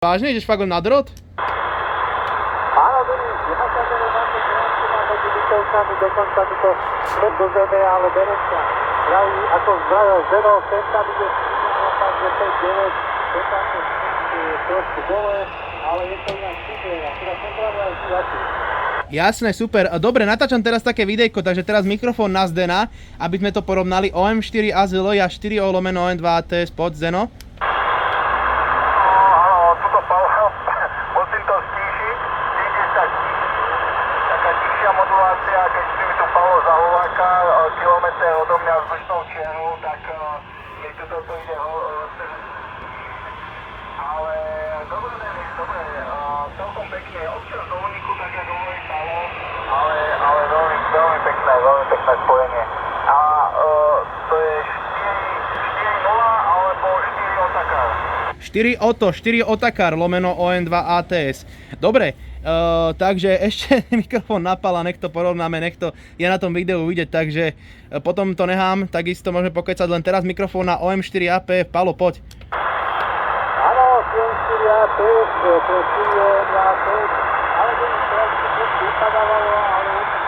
Vážne, ideš fakt na drot? Áno, Denis, ja sa venovám medzi bytovkami, dokonca mi to sled do zeme, ale berem sa. Ako zdravil Zeno, sem tam ide stíňala, takže 5-9, sem tam to trošku dole, ale je to inak super. A teda som pravil aj zlatý. Jasné, super. Dobre, natáčam teraz také videjko, takže teraz mikrofón na Zdena, aby sme to porovnali. OM4 AZL a 4O lomeno OM2 ATS pod Zeno. Musím to stíšiť, ide taká tichšia modulácia, keď si mi tu Pavol Zahováka, kilometr odo mňa vzdušnou čiarou, tak mi to ide ale dobre, dobre, celkom pekne, občas do úniku, tak ako hovorí Pavol, ale veľmi pekné spojenie. A to je 4.0 alebo 4 Otakar? 4 Oto, 4 Otakar lomeno OM2 ATS. Dobre, takže ešte mikrofón napal a nech to porovnáme, nech to je na tom videu vidieť, takže potom to nechám, takisto môžeme pokecať len teraz mikrofón na OM4 AP. Palo, poď. Áno, 4 to je 4 ale Denis, teraz to trošku vypadávalo, ale je to